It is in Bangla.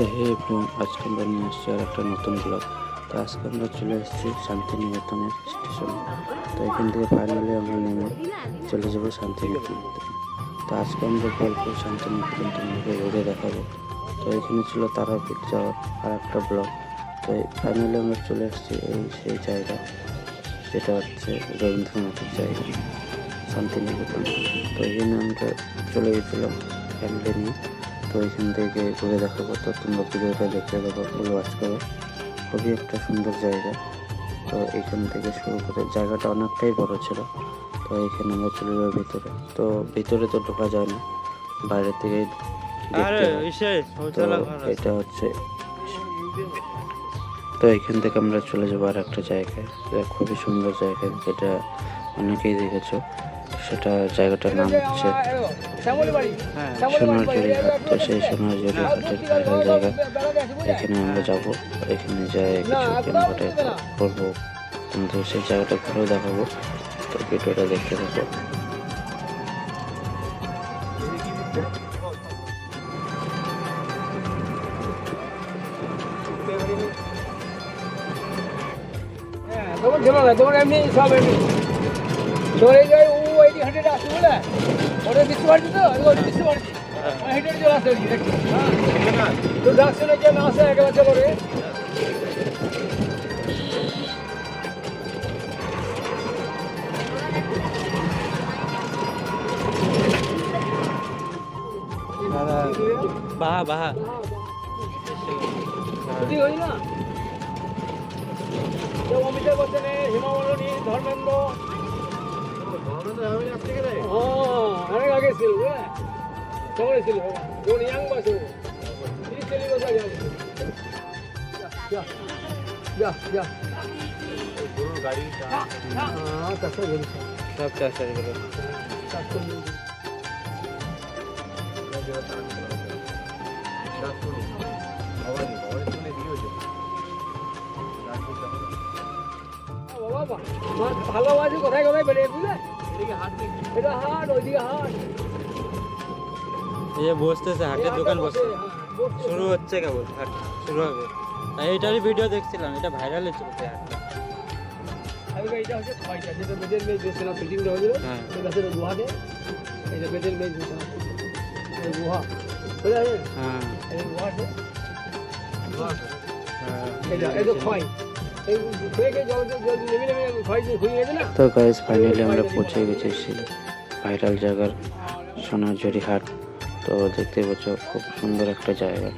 তো হে এভরিওয়ান, আজকে আমরা নিয়ে আসছি আর একটা নতুন ব্লগ। তো আজকে আমরা চলে এসেছি শান্তিনিকেতনের স্টেশনে। তো এখান থেকে ফাইনালি আমরা নেমে চলে যাবো শান্তিনিকেতন। তো আজকে আমরা গল্প শান্তিনিকেতন তোমাদেরকে ঘুরে দেখাবো। তো এখানে ছিল তারাপীঠ যাওয়ার আর একটা ব্লগ। তো ফাইনালি আমরা চলে এসেছি সেই জায়গা, যেটা হচ্ছে রবীন্দ্রনাথের জায়গা, শান্তিনিকেতন। তো এখানে আমরা চলে গেছিলাম ফ্যামিলি নিয়ে। তো এখান থেকে ঘুরে দেখাবো, তো তোমরা ভিডিওটা দেখতে দেখো, ফুল ওয়াচ করো। খুবই একটা সুন্দর জায়গা। তো এখান থেকে শুরু করে জায়গাটা অনেকটাই বড় ছিল। তো এখানে আমরা চলে যাবো ভিতরে। তো ভিতরে তো ঢোকা যায় না, বাইরে থেকে দেখতে হয়। তো এটা হচ্ছে, তো এখান থেকে আমরা চলে যাবো আর একটা জায়গায়, খুবই সুন্দর জায়গা, যেটা অনেকেই দেখেছো। সেটা জায়গাটার নাম হচ্ছে সোনারঝুরি ঘাট। তো সেই সোনারঝুরি ঘাটের ভাইরাল জায়গা, এখানে আমরা যাব। এখানে যাই কিছু কেনাকাটা করবো, কিন্তু সেই জায়গাটা ঘুরেও দেখাবো। তো ভিডিওটা দেখতে থাকো। তোমার এমনি সব এমনি চলে যায়। ও এইদিকে হেঁটে আসছে বলে ওটা বৃষ্টি পারছি, তো বৃষ্টি পারছি হেঁটে চলে আসতে তো ডাকছে না, কেউ না আসে একেবারে চলো রে। বাহা বাহা হই না অমিতাভ বচ্চনে, হেমা মালিনী, ধর্মেন্দ্র অনেক আগে ছিল, সবাই ছিল যখন ইয়াং বয়সে 30-40 বছর আগে। যা যা গরুর গাড়ি সব চাষের করে ভালোবাসি কোথায় কোথায় বেড়ে বুঝলে, এটা হাট, ওইদিকে হাট। এই যে বসতেছে হাটের দোকান বসছে, শুরু হচ্ছে কেবল, হাট শুরু হবে। এইটারই ভিডিও দেখছিলাম, এটা ভাইরাল হয়েছিল হাটটা। এটা হচ্ছে খয়টা, যেটা বেদের মেয়ে দিয়েছিলাম ফিটিংটা হয়েছিল, গাছের গুহাতে। এটা বেদের মেয়ে দিয়েছিলাম গুহা, বুঝলে? হ্যাঁ এই গুহাতে এটা খয়। তো গাইস, ফাইনালি আমরা পৌঁছে গেছি সেই ভাইরাল জায়গার সোনারঝুরি হাট। তো দেখতে পাচ্ছ খুব সুন্দর একটা জায়গা।